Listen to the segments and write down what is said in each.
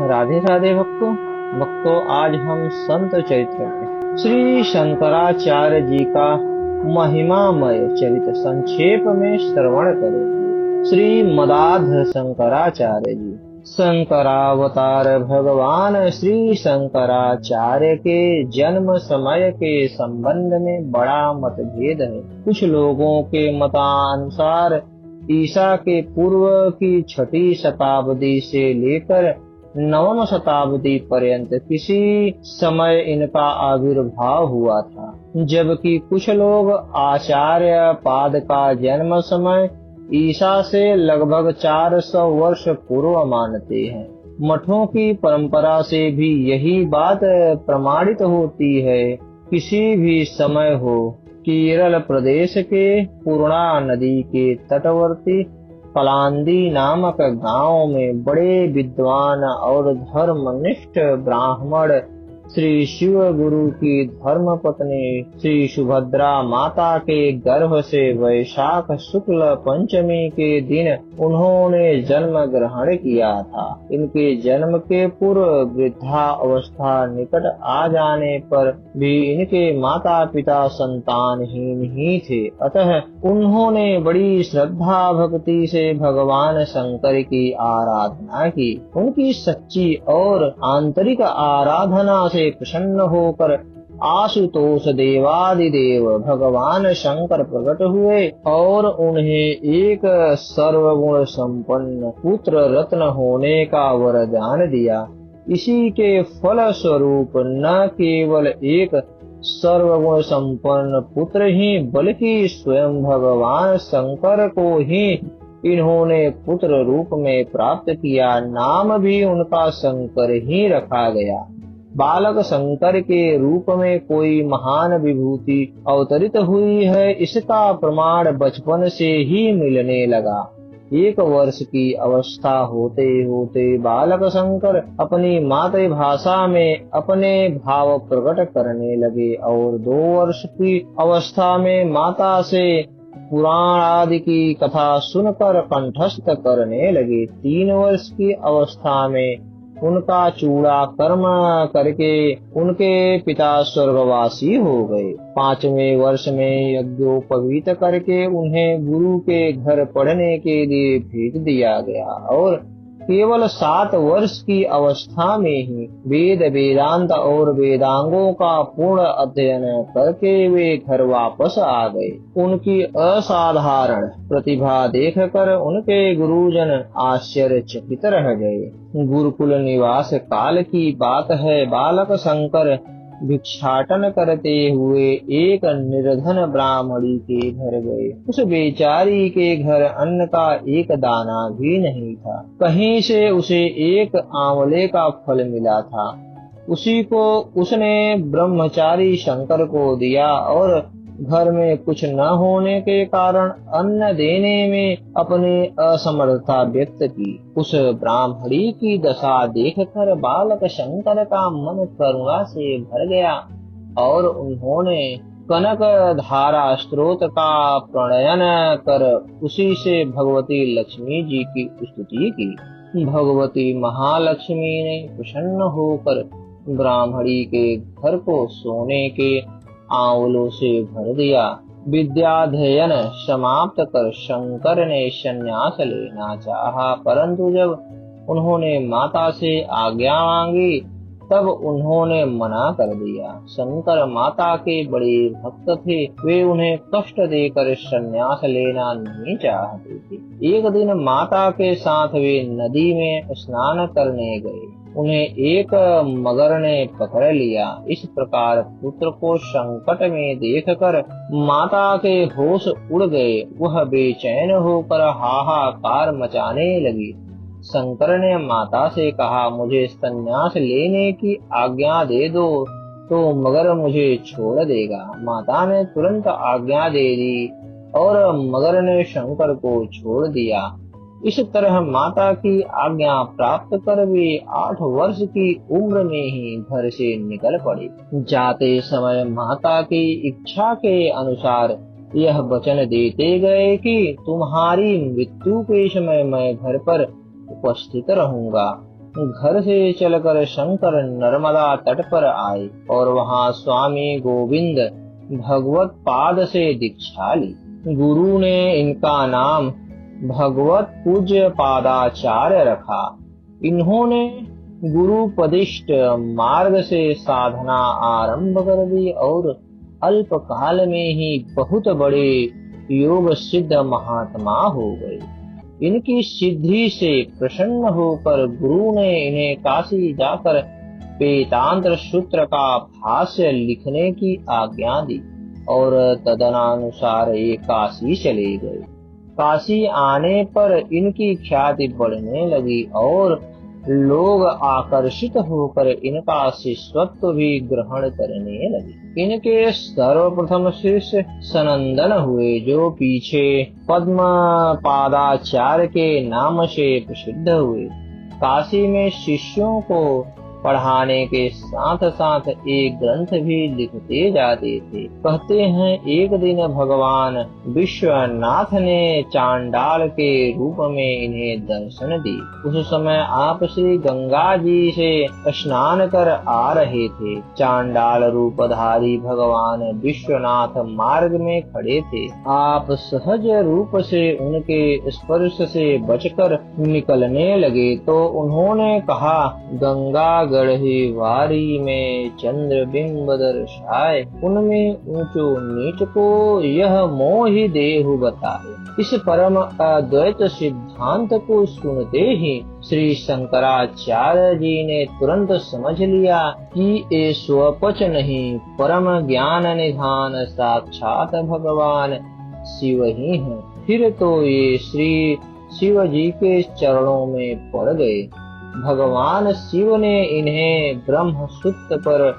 राधे राधे भक्तों, आज हम संत चरित्र में श्री शंकराचार्य जी का महिमामय चरित्र संक्षेप में श्रवण करेंगे। श्री मदाध शंकराचार्य जी, शंकरावतार भगवान श्री शंकराचार्य के जन्म समय के संबंध में बड़ा मतभेद है। कुछ लोगों के मतानुसार ईसा के पूर्व की 6ठी शताब्दी से लेकर 9वीं शताब्दी पर्यंत किसी समय इनका आविर्भाव हुआ था, जबकि कुछ लोग आचार्य पाद का जन्म समय ईसा से लगभग 400 वर्ष पूर्व मानते हैं। मठों की परंपरा से भी यही बात प्रमाणित होती है। किसी भी समय हो, केरल प्रदेश के पूर्णा नदी के तटवर्ती पलांदी नामक गांव में बड़े विद्वान और धर्मनिष्ठ ब्राह्मण श्री शिव गुरु की धर्म पत्नी श्री सुभद्रा माता के गर्भ से वैशाख शुक्ल पंचमी के दिन उन्होंने जन्म ग्रहण किया था। इनके जन्म के पूर्व वृद्धा अवस्था निकट आ जाने पर भी इनके माता पिता संतानहीन ही थे, अतः उन्होंने बड़ी श्रद्धा भक्ति से भगवान शंकर की आराधना की। उनकी सच्ची और आंतरिक आराधना से प्रसन्न होकर आशुतोष देवादिदेव भगवान शंकर प्रकट हुए और उन्हें एक सर्वगुण संपन्न पुत्र रत्न होने का वरदान दिया। इसी के फल स्वरूप न केवल एक सर्वगुण संपन्न पुत्र ही बल्कि स्वयं भगवान शंकर को ही इन्होंने पुत्र रूप में प्राप्त किया। नाम भी उनका शंकर ही रखा गया। बालक शंकर के रूप में कोई महान विभूति अवतरित हुई है, इसका प्रमाण बचपन से ही मिलने लगा। 1 वर्ष की अवस्था होते होते बालक शंकर अपनी मातृभाषा में अपने भाव प्रकट करने लगे और 2 वर्ष की अवस्था में माता से पुराण आदि की कथा सुनकर कंठस्थ करने लगे। 3 वर्ष की अवस्था में उनका चूड़ा कर्म करके उनके पिता स्वर्गवासी हो गए। 5वें वर्ष में यज्ञोपवीत करके उन्हें गुरु के घर पढ़ने के लिए भेज दिया गया और केवल 7 वर्ष की अवस्था में ही वेद वेदांत और वेदांगों का पूर्ण अध्ययन करके वे घर वापस आ गए। उनकी असाधारण प्रतिभा देखकर उनके गुरुजन आश्चर्यचकित रह गए। गुरुकुल निवास काल की बात है। बालक शंकर भिक्षाटन करते हुए एक निर्धन ब्राह्मणी के घर गए। उस बेचारी के घर अन्न का एक दाना भी नहीं था। कहीं से उसे एक आंवले का फल मिला था। उसी को उसने ब्रह्मचारी शंकर को दिया और घर में कुछ न होने के कारण अन्न देने में अपनी असमर्थता व्यक्त की। उस ब्राह्मणी की दशा देखकर बालक शंकर का मन करुणा से भर गया और उन्होंने कनक धारा स्रोत का प्रणयन कर उसी से भगवती लक्ष्मी जी की स्तुति की। भगवती महालक्ष्मी ने प्रसन्न होकर ब्राह्मणी के घर को सोने के आंवलों से भर दिया। विद्याध्ययन समाप्त कर शंकर ने संन्यास लेना चाहा, परंतु जब उन्होंने माता से आज्ञा मांगी तब उन्होंने मना कर दिया। शंकर माता के बड़े भक्त थे, वे उन्हें कष्ट देकर संन्यास लेना नहीं चाहते थे। एक दिन माता के साथ वे नदी में स्नान करने गए। उन्हें एक मगर ने पकड़ लिया। इस प्रकार पुत्र को संकट में देखकर माता के होश उड़ गए। वह बेचैन होकर हाहाकार मचाने लगी। शंकर ने माता से कहा, मुझे संन्यास लेने की आज्ञा दे दो तो मगर मुझे छोड़ देगा। माता ने तुरंत आज्ञा दे दी और मगर ने शंकर को छोड़ दिया। इस तरह माता की आज्ञा प्राप्त कर वे 8 वर्ष की उम्र में ही घर से निकल पड़े। जाते समय माता की इच्छा के अनुसार यह वचन देते गए कि तुम्हारी मृत्यु के समय मैं घर पर उपस्थित रहूंगा। घर से चलकर शंकर नर्मदा तट पर आए और वहां स्वामी गोविंद भगवत पाद से दीक्षा ली। गुरु ने इनका नाम भगवत पूज्य पादाचार्य रखा। इन्होंने गुरुपदिष्ट मार्ग से साधना आरंभ कर दी और अल्प काल में ही बहुत बड़े योग सिद्ध महात्मा हो गए। इनकी सिद्धि से प्रसन्न होकर गुरु ने इन्हें काशी जाकर वेदांत सूत्र का भाष्य लिखने की आज्ञा दी और तदनुसार ये काशी चले गए। काशी आने पर इनकी ख्याति बढ़ने लगी और लोग आकर्षित होकर इनका शिष्यत्व भी ग्रहण करने लगे। इनके सर्वप्रथम शिष्य सनंदन हुए, जो पीछे पद्म पादाचार्य के नाम से प्रसिद्ध हुए। काशी में शिष्यों को पढ़ाने के साथ साथ एक ग्रंथ भी लिखते जाते थे। कहते हैं एक दिन भगवान विश्वनाथ ने चांडाल के रूप में इन्हें दर्शन दिए। उस समय आप श्री गंगा जी से स्नान कर आ रहे थे। चांडाल रूपधारी भगवान विश्वनाथ मार्ग में खड़े थे। आप सहज रूप से उनके स्पर्श से बचकर निकलने लगे तो उन्होंने कहा, गंगा गढ़ी वारी में चंद्र बिंब दर्शाए, उनमें ऊंचो नीच को यह मोहि देहु बताए। इस परम अद्वैत सिद्धांत को सुनते ही श्री शंकराचार्य जी ने तुरंत समझ लिया कि ये स्वपच नहीं, परम ज्ञान निधान साक्षात भगवान शिव ही हैं। फिर तो ये श्री शिव जी के चरणों में पड़ गए। भगवान शिव ने इन्हें ब्रह्म सूत्र पर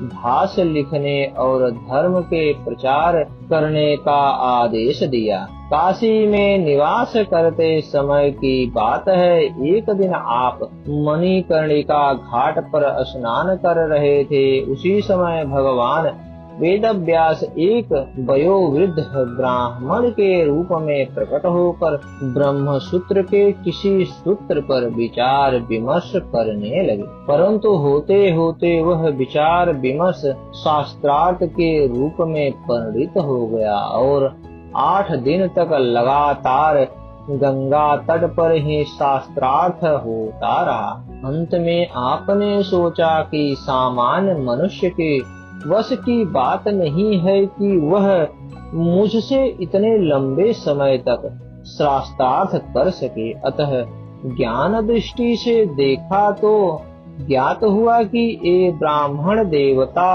भाष्य लिखने और धर्म के प्रचार करने का आदेश दिया। काशी में निवास करते समय की बात है। एक दिन आप मणिकर्णिका घाट पर स्नान कर रहे थे। उसी समय भगवान वेदव्यास एक वयोवृद्ध ब्राह्मण के रूप में प्रकट होकर ब्रह्म सूत्र के किसी सूत्र पर विचार विमर्श करने लगे, परंतु होते होते वह विचार विमर्श शास्त्रार्थ के रूप में परिणित हो गया और 8 दिन तक लगातार गंगा तट पर ही शास्त्रार्थ होता रहा। अंत में आपने सोचा कि सामान्य मनुष्य के वश की बात नहीं है कि वह मुझसे इतने लंबे समय तक शास्त्रार्थ कर सके। अतः ज्ञान दृष्टि से देखा तो ज्ञात हुआ कि ये ब्राह्मण देवता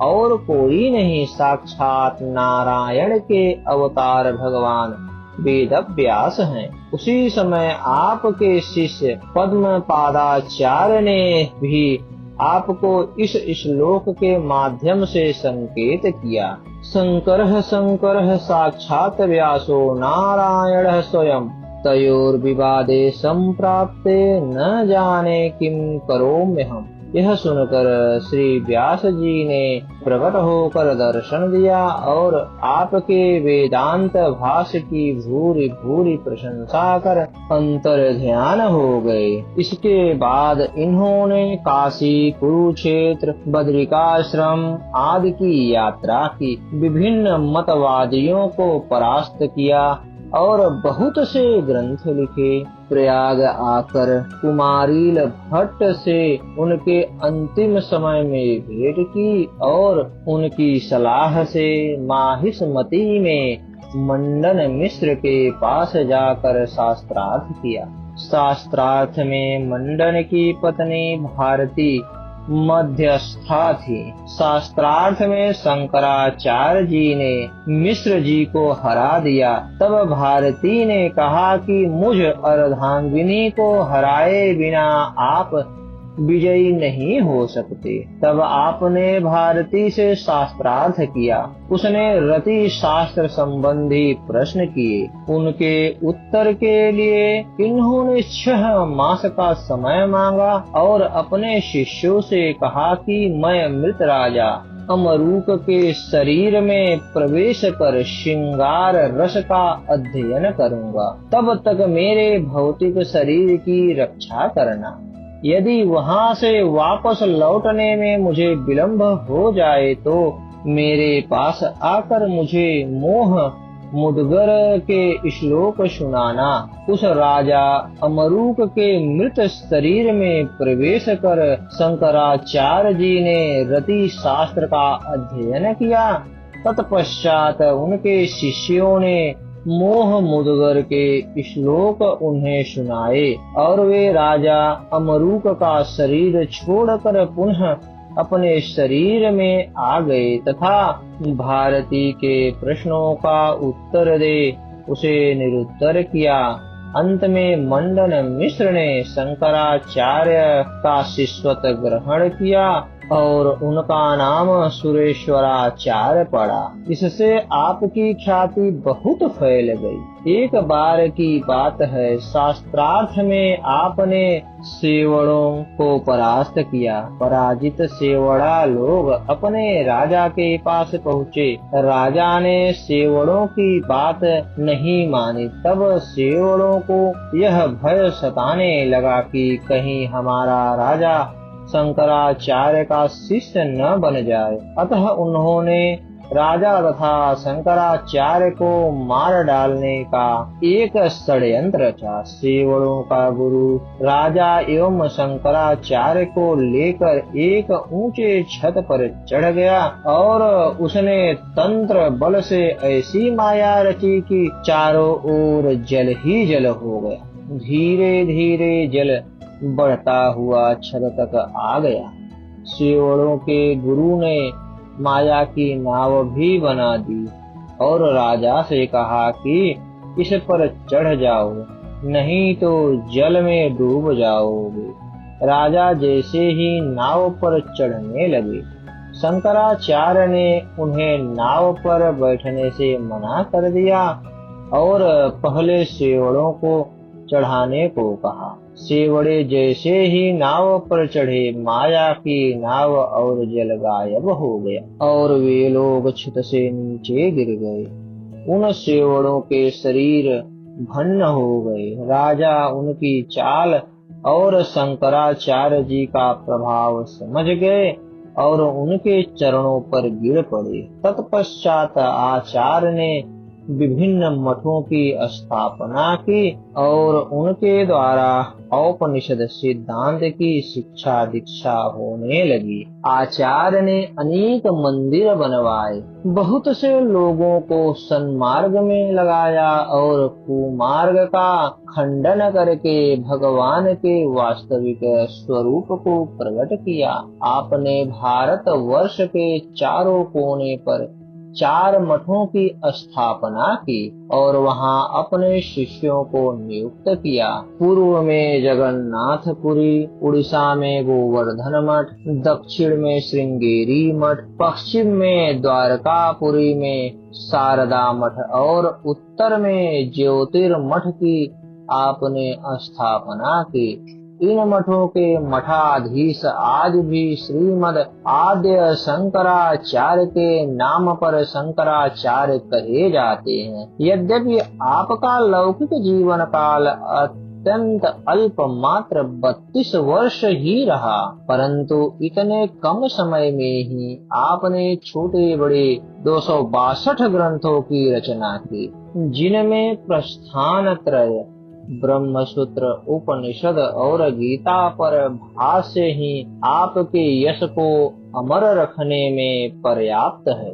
और कोई नहीं, साक्षात नारायण के अवतार भगवान वेदव्यास हैं। उसी समय आपके शिष्य पद्म पादाचार्य ने भी आपको इस श्लोक के माध्यम से संकेत किया। शंकरः शंकरः साक्षात् व्यासो नारायणः स्वयं, तयोर्विवादे संप्राप्ते न जाने किम करोम्यहम्। यह सुनकर श्री व्यास जी ने प्रकट होकर दर्शन दिया और आपके वेदांत भाष्य की भूरि भूरि प्रशंसा कर अंतर ध्यान हो गए। इसके बाद इन्होंने काशी, कुरुक्षेत्र, बद्रिकाश्रम आदि की यात्रा की, विभिन्न मतवादियों को परास्त किया और बहुत से ग्रंथ लिखे। प्रयाग आकर कुमारील भट्ट से उनके अंतिम समय में भेंट की और उनकी सलाह से माहिष्मती में मंडन मिश्र के पास जाकर शास्त्रार्थ किया। शास्त्रार्थ में मंडन की पत्नी भारती मध्यस्था थी। शास्त्रार्थ में शंकराचार्य जी ने मिश्र जी को हरा दिया। तब भारती ने कहा कि मुझ अर्धांगिनी को हराए बिना आप विजयी नहीं हो सकते। तब आपने भारती से शास्त्रार्थ किया। उसने रति शास्त्र संबंधी प्रश्न किए। उनके उत्तर के लिए इन्होंने 6 मास का समय मांगा और अपने शिष्यों से कहा कि मैं मृत राजा अमरूक के शरीर में प्रवेश कर श्रृंगार रस का अध्ययन करूंगा। तब तक मेरे भौतिक शरीर की रक्षा करना। यदि वहां से वापस लौटने में मुझे विलंब हो जाए तो मेरे पास आकर मुझे मोह मुदगर के श्लोक सुनाना। उस राजा अमरूक के मृत शरीर में प्रवेश कर शंकराचार्य जी ने रति शास्त्र का अध्ययन किया। तत्पश्चात उनके शिष्यों ने मोह मुदगर के श्लोक उन्हें सुनाए और वे राजा अमरूक का शरीर छोड़कर पुनः अपने शरीर में आ गए तथा भारती के प्रश्नों का उत्तर दे उसे निरुत्तर किया। अंत में मंडन मिश्र ने शंकराचार्य का शिष्यत्व ग्रहण किया और उनका नाम सुरेश्वराचार्य पड़ा। इससे आपकी ख्याति बहुत फैल गई। एक बार की बात है, शास्त्रार्थ में आपने सेवड़ों को परास्त किया। पराजित सेवड़ा लोग अपने राजा के पास पहुँचे। राजा ने सेवड़ों की बात नहीं मानी। तब सेवड़ों को यह भय सताने लगा कि कहीं हमारा राजा शंकराचार्य का शिष्य न बन जाए। अतः उन्होंने राजा तथा शंकराचार्य को मार डालने का एक षड्यंत्र रचा। सेवड़ों का गुरु राजा एवं शंकराचार्य को लेकर एक ऊंचे छत पर चढ़ गया और उसने तंत्र बल से ऐसी माया रची कि चारों ओर जल ही जल हो गया। धीरे धीरे जल बढ़ता हुआ छत तक आ गया। सेवड़ों के गुरु ने माया की नाव भी बना दी और राजा से कहा कि इस पर चढ़ जाओ, नहीं तो जल में डूब जाओगे। राजा जैसे ही नाव पर चढ़ने लगे, शंकराचार्य ने उन्हें नाव पर बैठने से मना कर दिया और पहले सेवड़ों को चढ़ाने को कहा। सेवड़े जैसे ही नाव पर चढ़े, माया की नाव और जल गायब हो गया और वे लोग छत से नीचे गिर गए। उन सेवड़ों के शरीर भन्न हो गए। राजा उनकी चाल और शंकराचार्य जी का प्रभाव समझ गए और उनके चरणों पर गिर पड़े। तत्पश्चात आचार्य ने विभिन्न मठों की स्थापना की और उनके द्वारा औपनिषद सिद्धांत की शिक्षा दीक्षा होने लगी। आचार्य ने अनेक मंदिर बनवाए, बहुत से लोगों को सन्मार्ग में लगाया और कुमार्ग का खंडन करके भगवान के वास्तविक स्वरूप को प्रकट किया। आपने भारत वर्ष के चारों कोने पर 4 मठों की स्थापना की और वहां अपने शिष्यों को नियुक्त किया। पूर्व में जगन्नाथपुरी, उड़ीसा में गोवर्धन मठ, दक्षिण में श्रृंगेरी मठ, पश्चिम में द्वारकापुरी में शारदा मठ और उत्तर में ज्योतिर्मठ की आपने स्थापना की। इन मठों के मठाधीश आज भी श्रीमद आद्य शंकराचार्य के नाम पर शंकराचार्य कहे जाते हैं। यद्यपि आपका लौकिक जीवन काल अत्यंत अल्प मात्र 32 वर्ष ही रहा, परंतु इतने कम समय में ही आपने छोटे बड़े 262 ग्रंथों की रचना की, जिनमें प्रस्थान त्रय, ब्रह्मसूत्र, उपनिषद और गीता पर भाष्य ही आपके यश को अमर रखने में पर्याप्त है।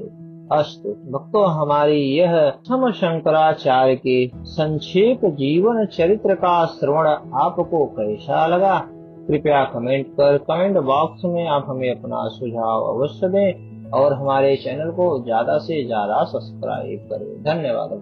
अस्तु भक्तों, हमारी यह हम शंकराचार्य के संक्षेप जीवन चरित्र का श्रवण आपको कैसा लगा? कृपया कमेंट बॉक्स में आप हमें अपना सुझाव अवश्य दें और हमारे चैनल को ज्यादा से ज्यादा सब्सक्राइब करें। धन्यवाद।